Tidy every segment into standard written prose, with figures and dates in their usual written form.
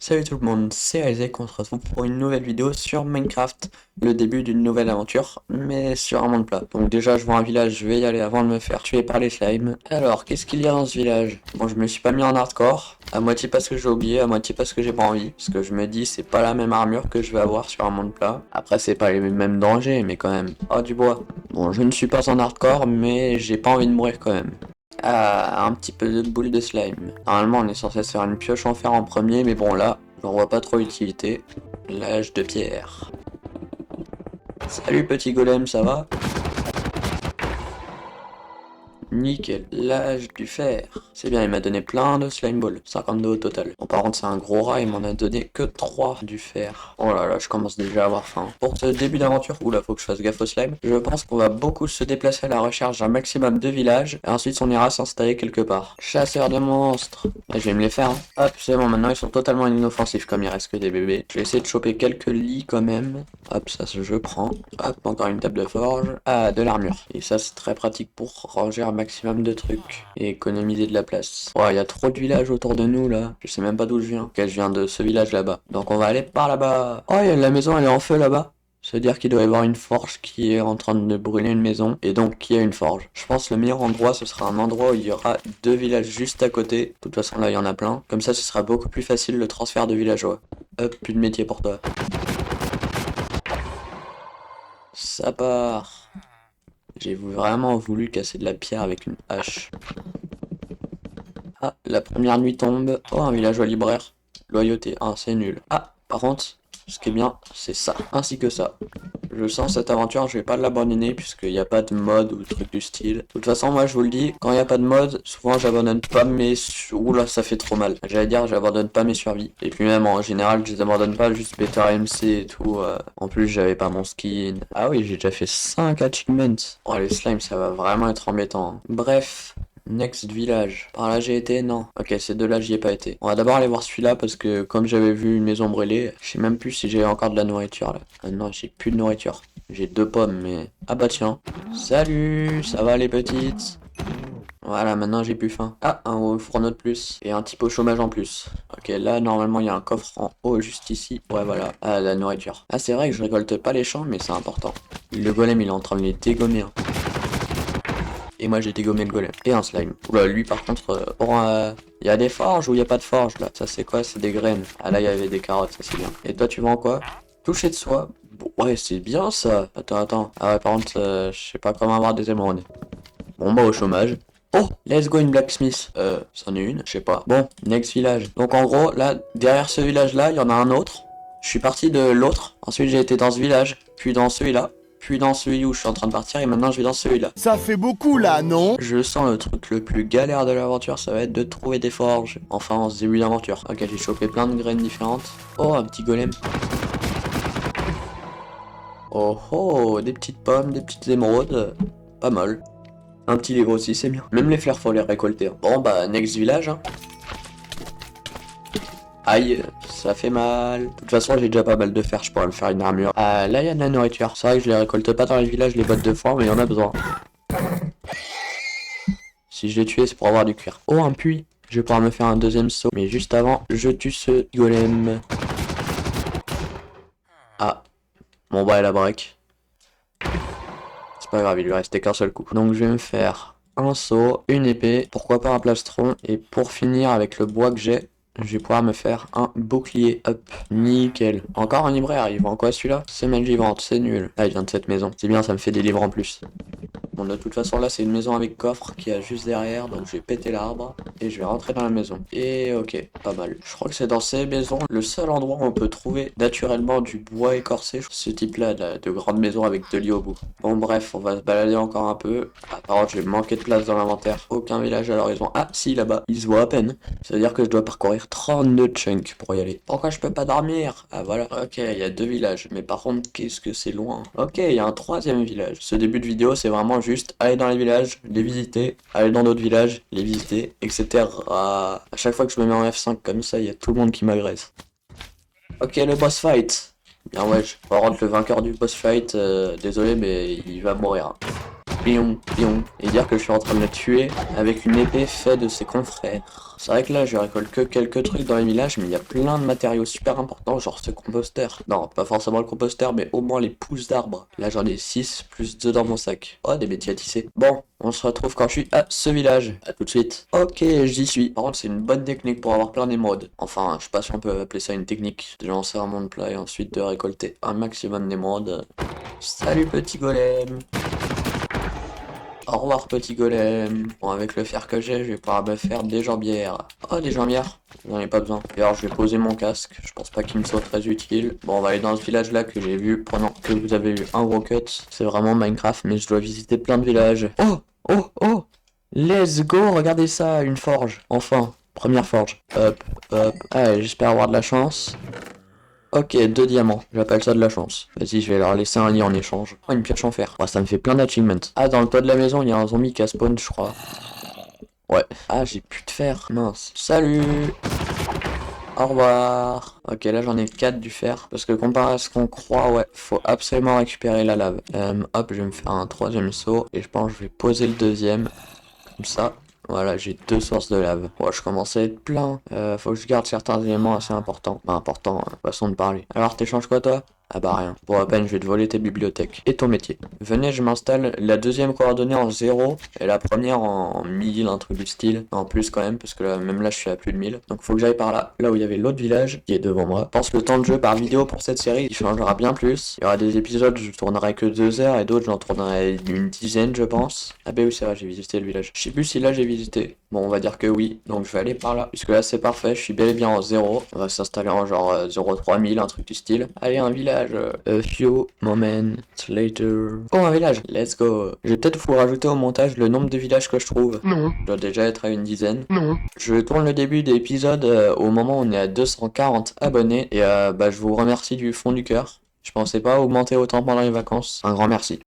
Salut tout le monde, c'est Isaac, on se retrouve pour une nouvelle vidéo sur Minecraft, le début d'une nouvelle aventure, mais sur un monde plat. Donc déjà je vois un village, je vais y aller avant de me faire tuer par les slimes. Alors, qu'est-ce qu'il y a dans ce village? Bon, je me suis pas mis en hardcore, à moitié parce que j'ai oublié, à moitié parce que j'ai pas envie, parce que je me dis c'est pas la même armure que je vais avoir sur un monde plat. Après c'est pas les mêmes dangers, mais quand même. Oh du bois. Bon, je ne suis pas en hardcore, mais j'ai pas envie de mourir quand même. Ah, un petit peu de boule de slime. Normalement, on est censé se faire une pioche en fer en premier, mais bon, là, j'en vois pas trop l'utilité. L'âge de pierre. Salut petit golem, ça va? Nickel, l'âge du fer. C'est bien, il m'a donné plein de slime balls. 52 au total. Bon, par contre, c'est un gros rat, il m'en a donné que 3 du fer. Oh là là, je commence déjà à avoir faim. Pour ce début d'aventure, oula, faut que je fasse gaffe au slime. Je pense qu'on va beaucoup se déplacer à la recherche d'un maximum de villages. Et ensuite, on ira s'installer quelque part. Chasseur de monstres. Et je vais me les faire. Hein. Hop, c'est bon, maintenant ils sont totalement inoffensifs comme il reste que des bébés. Je vais essayer de choper quelques lits quand même. Hop, ça je prends. Hop, encore une table de forge. Ah, de l'armure. Et ça, c'est très pratique pour ranger un maximum de trucs et économiser de la place. Ouais, il y a trop de villages autour de nous là. Je sais même pas d'où je viens. Ok, je viens de ce village là-bas. Donc on va aller par là-bas. Oh, la maison, elle est en feu là-bas. C'est-à-dire qu'il doit y avoir une forge qui est en train de brûler une maison, et donc qui a une forge. Je pense que le meilleur endroit, ce sera un endroit où il y aura 2 villages juste à côté. De toute façon, là, il y en a plein. Comme ça, ce sera beaucoup plus facile le transfert de villageois. Hop, plus de métier pour toi. Ça part. J'ai vraiment voulu casser de la pierre avec une hache. Ah, la première nuit tombe. Oh, un villageois libraire. Loyauté, ah, c'est nul. Ah, par contre, ce qui est bien, c'est ça, ainsi que ça. Je sens cette aventure, je vais pas l'abandonner puisqu'il n'y a pas de mode ou truc du style. De toute façon, moi je vous le dis, quand il n'y a pas de mode, souvent j'abandonne pas mes... Oula, ça fait trop mal. J'allais dire, j'abandonne pas mes survies. Et puis même, en général, je les abandonne pas, juste Better MC et tout. En plus, j'avais pas mon skin. Ah oui, j'ai déjà fait 5 achievements. Oh, les slimes, ça va vraiment être embêtant. Hein. Bref. Next village. Par là j'ai été? Non. Ok, ces deux-là j'y ai pas été. On va d'abord aller voir celui-là parce que comme j'avais vu une maison brûlée, je sais même plus si j'ai encore de la nourriture là. Ah non, j'ai plus de nourriture. J'ai 2 pommes mais... Ah bah tiens. Salut, ça va les petites? Voilà, maintenant j'ai plus faim. Ah, un fourneau de plus. Et un type au chômage en plus. Ok, là normalement il y a un coffre en haut juste ici. Ouais voilà. Ah, la nourriture. Ah c'est vrai que je récolte pas les champs mais c'est important. Le golem il est en train de les dégommer. Hein. Et moi j'ai dégommé le golem. Et un slime. Oula, lui par contre, il y a des forges ou il y a pas de forge là? Ça c'est quoi? C'est des graines. Ah là il y avait des carottes, ça c'est bien. Et toi tu vends quoi? Toucher de soi. Bon, ouais, c'est bien ça. Attends. Ah ouais, par contre, je sais pas comment avoir des émeraudes. Bon bah au chômage. Oh, let's go une blacksmith. C'en est une, je sais pas. Bon, next village. Donc en gros, là, derrière ce village là, il y en a un autre. Je suis parti de l'autre. Ensuite j'ai été dans ce village, puis dans celui-là. Puis dans celui où je suis en train de partir et maintenant je vais dans celui-là. Ça fait beaucoup là, non? Je sens le truc le plus galère de l'aventure, ça va être de trouver des forges. Enfin, en ce début d'aventure. Ok, j'ai chopé plein de graines différentes. Oh, un petit golem. Oh oh, des petites pommes, des petites émeraudes. Pas mal. Un petit livre aussi, c'est bien. Même les fleurs, faut les récolter. Hein. Bon, bah, next village. Hein. Aïe, ça fait mal. De toute façon, j'ai déjà pas mal de fer, je pourrais me faire une armure. Ah, là, il y a de la nourriture. C'est vrai que je les récolte pas dans les villages, les bottes de foin, mais il y en a besoin. Si je l'ai tué, c'est pour avoir du cuir. Oh, un puits. Je vais pouvoir me faire un deuxième saut. Mais juste avant, je tue ce golem. Ah. Bon, bah, elle a break. C'est pas grave, il lui restait qu'un seul coup. Donc, je vais me faire un saut, une épée, pourquoi pas un plastron. Et pour finir, avec le bois que j'ai, je vais pouvoir me faire un bouclier. Hop, nickel. Encore un libraire, il vend quoi celui-là? Semaine vivante, c'est nul. Ah, il vient de cette maison. C'est bien, ça me fait des livres en plus. Bon, de toute façon, là, c'est une maison avec coffre qui a juste derrière, donc je vais péter l'arbre et je vais rentrer dans la maison. Et ok, pas mal. Je crois que c'est dans ces maisons le seul endroit où on peut trouver naturellement du bois écorcé. Ce type-là, de grandes maisons avec de lits au bout. Bon, bref, on va se balader encore un peu. Apparemment, je vais manquer de place dans l'inventaire. Aucun village à l'horizon. Ah, si, là-bas, il se voit à peine. Ça veut dire que je dois parcourir 32 chunks pour y aller. Pourquoi je peux pas dormir? Ah, voilà. Ok, il y a 2 villages. Mais par contre, qu'est-ce que c'est loin. Ok, il y a un 3e village. Ce début de vidéo, c'est vraiment juste aller dans les villages, les visiter, aller dans d'autres villages, les visiter, etc. À chaque fois que je me mets en F5 comme ça, il y a tout le monde qui m'agresse. Ok, le boss fight. Bien ouais, par contre le vainqueur du boss fight, désolé mais il va mourir. pion, pion, et dire que je suis en train de le tuer avec une épée faite de ses confrères. C'est vrai que là, je récolte que quelques trucs dans les villages, mais il y a plein de matériaux super importants, genre ce composteur. Non, pas forcément le composteur, mais au moins les pousses d'arbres. Là, j'en ai 6, plus 2 dans mon sac. Oh, des métiers à tisser. Bon, on se retrouve quand je suis à ce village. À tout de suite. Ok, j'y suis. Par contre, c'est une bonne technique pour avoir plein d'émeraudes. Enfin, je sais pas si on peut appeler ça une technique. De lancer un monde plat et ensuite de récolter un maximum d'émeraudes. Salut petit golem. Au revoir petit golem. Bon, avec le fer que j'ai, je vais pouvoir me faire des jambières. Oh, des jambières. J'en ai pas besoin. D'ailleurs, je vais poser mon casque. Je pense pas qu'il me soit très utile. Bon, on va aller dans ce village là que j'ai vu pendant que vous avez eu un gros cut. C'est vraiment Minecraft, mais je dois visiter plein de villages. Oh, oh, oh. Let's go, regardez ça, une forge. Enfin, première forge. Hop, hop. Allez, j'espère avoir de la chance. Ok, 2 diamants. J'appelle ça de la chance. Vas-y, je vais leur laisser un lit en échange. Oh, une pioche en fer. Oh, ça me fait plein d'achievements. Ah, dans le toit de la maison, il y a un zombie qui a spawn, je crois. Ouais. Ah, j'ai plus de fer. Mince. Salut. Au revoir. Ok, là j'en ai 4 du fer. Parce que comparé à ce qu'on croit, ouais, faut absolument récupérer la lave. Hop, je vais me faire un 3e saut. Et je pense que je vais poser le 2e. Comme ça. Voilà, j'ai 2 sources de lave. Bon, je commence à être plein. Faut que je garde certains éléments assez importants. Pas importants, façon de parler. Alors, t'échanges quoi, toi? Ah bah rien. Pour à peine, je vais te voler tes bibliothèques. Et ton métier. Venez, je m'installe. La 2e coordonnée en 0 et la première en 1000, un truc du style. En plus quand même, parce que là, même là, je suis à plus de 1000. Donc faut que j'aille par là. Là où il y avait l'autre village, qui est devant moi. Je pense que le temps de jeu par vidéo pour cette série, il changera bien plus. Il y aura des épisodes, je tournerai que 2 heures et d'autres, j'en tournerai une dizaine, je pense. Ah bah oui, c'est vrai, j'ai visité le village. Je sais plus si là j'ai visité. Bon, on va dire que oui. Donc je vais aller par là. Puisque là, c'est parfait. Je suis bel et bien en 0. On va s'installer en genre 03000, un truc du style. Allez, un village. A few moments later. Oh, un village. Let's go. Je vais peut-être vous rajouter au montage le nombre de villages que je trouve. Non, Je dois déjà être à une dizaine. non. Je tourne le début de l'épisode au moment où on est à 240 abonnés. Et bah, je vous remercie du fond du cœur. Je pensais pas augmenter autant pendant les vacances. Un grand merci.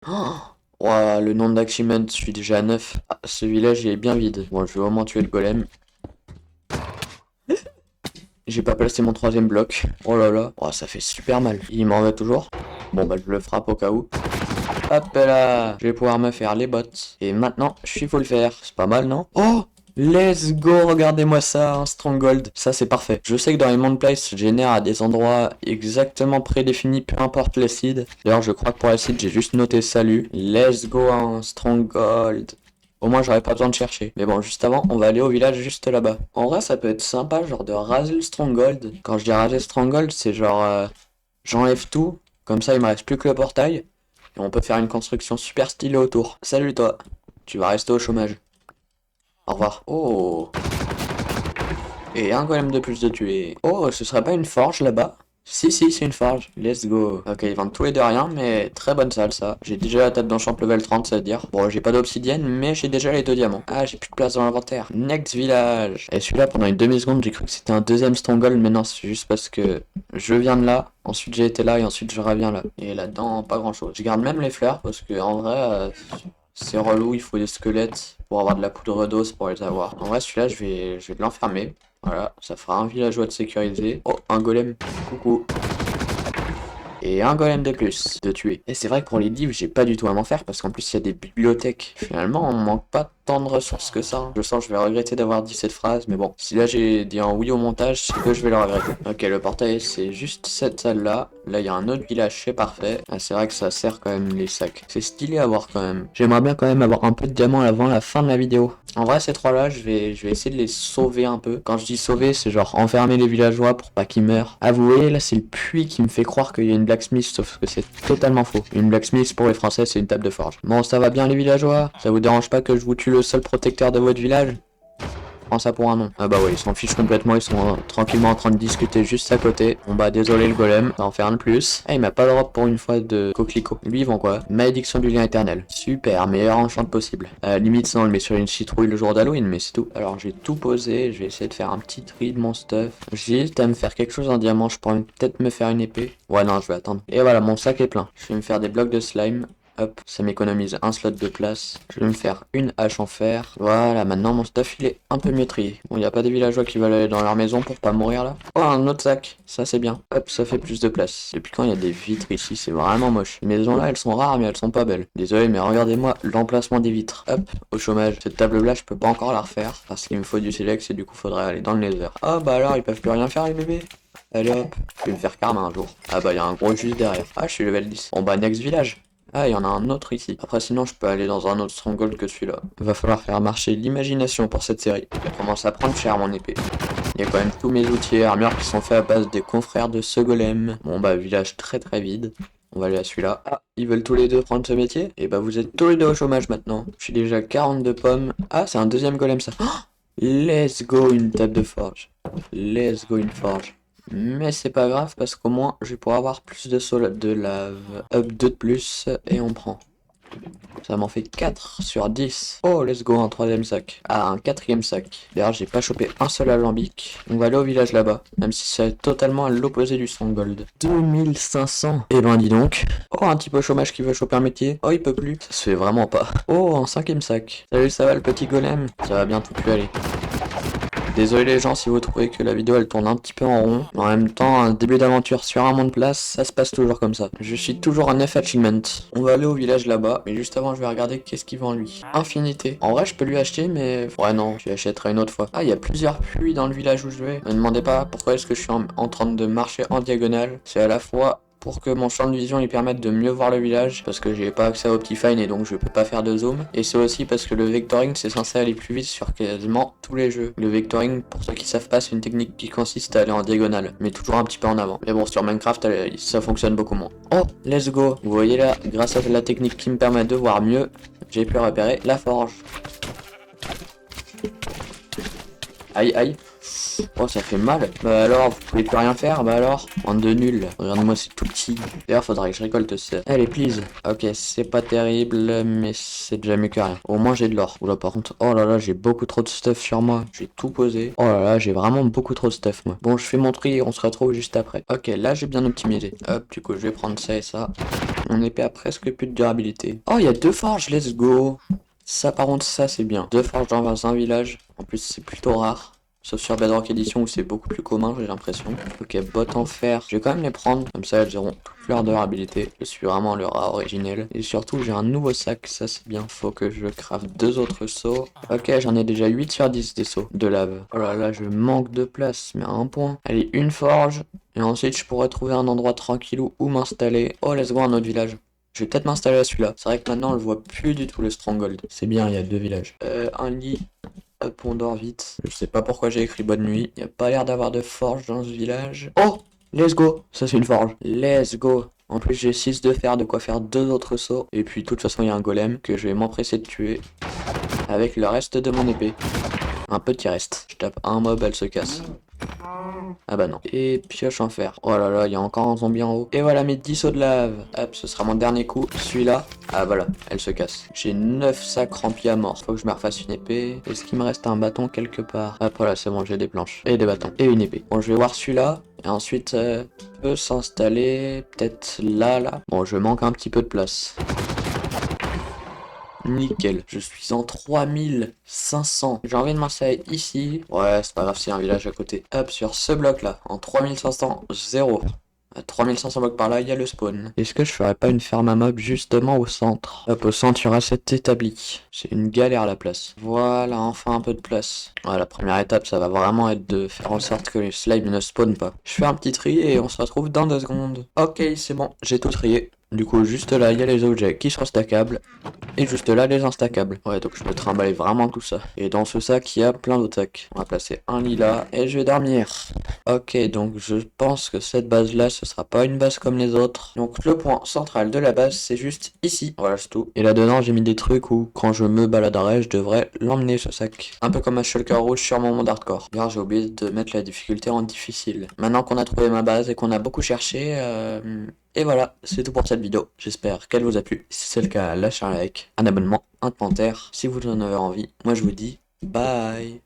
Oh, ouah, le nombre d'achievements, je suis déjà à 9. Ah, ce village il est bien vide. Bon, je vais au moins tuer le golem. J'ai pas placé mon 3e bloc. Oh là là. Oh, ça fait super mal. Il m'en veut toujours. Bon bah je le frappe au cas où. Hop là. Je vais pouvoir me faire les bottes. Et maintenant, je suis full fer. C'est pas mal, non? Oh, let's go. Regardez-moi ça, un stronghold. Ça c'est parfait. Je sais que dans les Mount Place, je génère à des endroits exactement prédéfinis, peu importe les seeds. D'ailleurs, je crois que pour les seeds, j'ai juste noté salut. Let's go, un stronghold. Au moins, j'aurais pas besoin de chercher. Mais bon, juste avant, on va aller au village juste là-bas. En vrai, ça peut être sympa, genre de raser le stronghold. Quand je dis raser le stronghold, c'est genre... j'enlève tout. Comme ça, il me reste plus que le portail. Et on peut faire une construction super stylée autour. Salut toi. Tu vas rester au chômage. Au revoir. Oh. Et un golem de plus de tuer. Oh, ce serait pas une forge là-bas? Si, c'est une forge. Let's go. Ok, ils vendent tout et de rien, mais très bonne salle, ça. J'ai déjà la table d'enchant level 30, ça veut dire. Bon, j'ai pas d'obsidienne, mais j'ai déjà les 2 diamants. Ah, j'ai plus de place dans l'inventaire. Next village. Et celui-là, pendant une demi-seconde, j'ai cru que c'était un 2e stronghold, mais non, c'est juste parce que je viens de là, ensuite j'ai été là, et ensuite je reviens là. Et là-dedans, pas grand-chose. Je garde même les fleurs, parce que en vrai, c'est relou, il faut des squelettes pour avoir de la poudre d'os pour les avoir. En vrai, celui-là, je vais l'enfermer. Voilà, ça fera un villageois de sécuriser. Oh, un golem. Coucou. Et un golem de plus de tuer. Et c'est vrai que pour les livres, j'ai pas du tout à m'en faire parce qu'en plus il y a des bibliothèques. Finalement, on manque pas tant de ressources que ça. Je sens que je vais regretter d'avoir dit cette phrase, mais bon. Si là j'ai dit un oui au montage, c'est que je vais le regretter. Ok, le portail c'est juste cette salle là. Là il y a un autre village, c'est parfait. Ah, c'est vrai que ça sert quand même les sacs. C'est stylé à voir quand même. J'aimerais bien quand même avoir un peu de diamants avant la fin de la vidéo. En vrai, ces 3 là, je vais essayer de les sauver un peu. Quand je dis sauver, c'est genre enfermer les villageois pour pas qu'ils meurent. Ah, vous voyez, là, c'est le puits qui me fait croire qu'il y a une blacksmith, sauf que c'est totalement faux. Une blacksmith, pour les Français, c'est une table de forge. Bon, ça va bien, les villageois? Ça vous dérange pas que je vous tue le seul protecteur de votre village? Prends ça pour un nom. Ah bah ouais, ils s'en fichent complètement, ils sont tranquillement en train de discuter juste à côté. Bon bah désolé le golem, ça va en faire un de plus. Ah, il m'a pas de drop pour une fois de coquelicot. Lui ils vont quoi? Malédiction du lien éternel. Super, meilleur enchant possible. Limite ça on le met sur une citrouille le jour d'Halloween, mais c'est tout. Alors j'ai tout posé, je vais essayer de faire un petit tri de mon stuff. J'hésite à me faire quelque chose en diamant, je pourrais peut-être me faire une épée. Ouais non, je vais attendre. Et voilà, mon sac est plein. Je vais me faire des blocs de slime. Hop, ça m'économise un slot de place. Je vais me faire une hache en fer. Voilà, maintenant mon stuff il est un peu mieux trié. Bon, il n'y a pas des villageois qui veulent aller dans leur maison pour pas mourir là. Oh, un autre sac, ça c'est bien. Hop, ça fait plus de place. Depuis quand il y a des vitres ici, c'est vraiment moche. Les maisons là, elles sont rares mais elles sont pas belles. Désolé, mais regardez-moi l'emplacement des vitres. Hop, au chômage. Cette table là, je peux pas encore la refaire parce qu'il me faut du silex et du coup faudrait aller dans le nether. Ah bah alors, ils peuvent plus rien faire les bébés. Allez hop, je vais me faire karma un jour. Ah bah il y a un gros juste derrière. Ah je suis level 10. Bon bah next village. Ah il y en a un autre ici. Après sinon je peux aller dans un autre stronghold que celui-là. Va falloir faire marcher l'imagination pour cette série. Elle commence à prendre cher mon épée. Il y a quand même tous mes outils et armures qui sont faits à base des confrères de ce golem. Bon bah village très vide. On va aller à celui-là. Ah, ils veulent tous les deux prendre ce métier. Et bah vous êtes tous les deux au chômage maintenant. Je suis déjà 42 pommes. Ah c'est un deuxième golem ça. Oh, let's go une table de forge. Let's go une forge. Mais c'est pas grave parce qu'au moins je vais pouvoir avoir plus de sol de lave. Up 2 de plus et on prend. Ça m'en fait 4 sur 10. Oh let's go un troisième sac. Ah un quatrième sac. D'ailleurs j'ai pas chopé un seul alambic. On va aller au village là-bas. Même si c'est totalement à l'opposé du stronghold. 2500. Et ben dis donc. Oh un type au chômage qui veut choper un métier. Oh il peut plus. Ça se fait vraiment pas. Oh un cinquième sac. Salut ça va le petit golem. Ça va bientôt plus aller. Désolé les gens si vous trouvez que la vidéo elle tourne un petit peu en rond. En même temps, un début d'aventure sur un monde place, ça se passe toujours comme ça. Je suis toujours un 9 achievement. On va aller au village là-bas, mais juste avant je vais regarder qu'est-ce qu'il vend lui. Infinité. En vrai je peux lui acheter mais... Ouais non, je lui achèterai une autre fois. Ah il y a plusieurs puits dans le village où je vais. Ne me demandez pas pourquoi est-ce que je suis en train de marcher en diagonale. C'est à la fois... pour que mon champ de vision lui permette de mieux voir le village, parce que j'ai pas accès à Optifine et donc je peux pas faire de zoom. Et c'est aussi parce que le vectoring c'est censé aller plus vite sur quasiment tous les jeux. Le vectoring, pour ceux qui savent pas, c'est une technique qui consiste à aller en diagonale, mais toujours un petit peu en avant. Mais bon, sur Minecraft, ça fonctionne beaucoup moins. Oh, let's go. Vous voyez là, grâce à la technique qui me permet de voir mieux, j'ai pu repérer la forge. Aïe, aïe. Oh ça fait mal. Bah alors, vous pouvez plus rien faire. Bah alors, bande de nuls. Regarde-moi c'est tout petit. D'ailleurs faudrait que je récolte ça. Allez please. Ok c'est pas terrible mais c'est déjà mieux que rien. Au moins j'ai de l'or. Oula par contre, oh là là j'ai beaucoup trop de stuff sur moi. J'ai tout posé. Oh là là j'ai vraiment beaucoup trop de stuff moi. Bon je fais mon tri et on se retrouve juste après. Ok là j'ai bien optimisé. Hop du coup je vais prendre ça et ça. Mon épée a presque plus de durabilité. Oh il y a 2 forges, let's go. Ça par contre ça c'est bien. 2 forges dans un village. En plus c'est plutôt rare. Sauf sur Bedrock Edition où c'est beaucoup plus commun, j'ai l'impression. Ok, bottes en fer. Je vais quand même les prendre. Comme ça, elles auront toute leur durabilité. Je suis vraiment le rat originel. Et surtout, j'ai un nouveau sac. Ça, c'est bien. Faut que je craft 2 autres seaux. Ok, j'en ai déjà 8 sur 10 des seaux de lave. Oh là là, je manque de place. Mais à un point. Allez, une forge. Et ensuite, je pourrais trouver un endroit tranquillou où m'installer. Oh, let's go, un autre village. Je vais peut-être m'installer à celui-là. C'est vrai que maintenant, on le voit plus du tout, le stronghold. C'est bien, il y a 2 villages. Un lit. Hop, on dort vite. Je sais pas pourquoi j'ai écrit bonne nuit. Il n'y a pas l'air d'avoir de forge dans ce village. Oh, let's go. Ça, c'est une forge. Let's go. En plus, j'ai 6 de fer, de quoi faire 2 autres sauts. Et puis, de toute façon, il y a un golem que je vais m'empresser de tuer avec le reste de mon épée. Un petit reste. Je tape un mob, elle se casse. Ah bah non. Et pioche en fer. Oh là là, il y a encore un zombie en haut. Et voilà mes 10 sauts de lave. Hop, ce sera mon dernier coup. Celui-là. Ah voilà, elle se casse. J'ai 9 sacs remplis à mort. Faut que je me refasse une épée. Est-ce qu'il me reste un bâton quelque part? Ah voilà, c'est bon, j'ai des planches. Et des bâtons. Et une épée. Bon, je vais voir celui-là. Et ensuite, peut s'installer peut-être là. Bon, je manque un petit peu de place. Nickel, je suis en 3500. J'ai envie de m'installer ici. Ouais, c'est pas grave, c'est un village à côté. Hop, sur ce bloc là, en 3500, 0. À 3500 blocs par là, il y a le spawn. Est-ce que je ferais pas une ferme à mob justement au centre? Hop, au centre, il y aura cet établi. C'est une galère la place. Voilà, enfin un peu de place. Ouais, la première étape, ça va vraiment être de faire en sorte que les slimes ne spawnent pas. Je fais un petit tri et on se retrouve dans 2 secondes. Ok, c'est bon, j'ai tout trié. Du coup, juste là, il y a les objets qui sont stackables. Et juste là, les instackables. Ouais, donc je me trimballe vraiment tout ça. Et dans ce sac, il y a plein d'autres sacs. On va placer un lit là. Et je vais dormir. Ok, donc je pense que cette base-là, ce sera pas une base comme les autres. Donc le point central de la base, c'est juste ici. Voilà, c'est tout. Et là-dedans, j'ai mis des trucs où, quand je me baladerai, je devrais l'emmener, ce sac. Un peu comme un shulker rouge sur mon monde hardcore. D'ailleurs, j'ai oublié de mettre la difficulté en difficile. Maintenant qu'on a trouvé ma base et qu'on a beaucoup cherché, et voilà, c'est tout pour cette vidéo. J'espère qu'elle vous a plu. Si c'est le cas, lâchez un like, un abonnement, un commentaire si vous en avez envie. Moi je vous dis bye.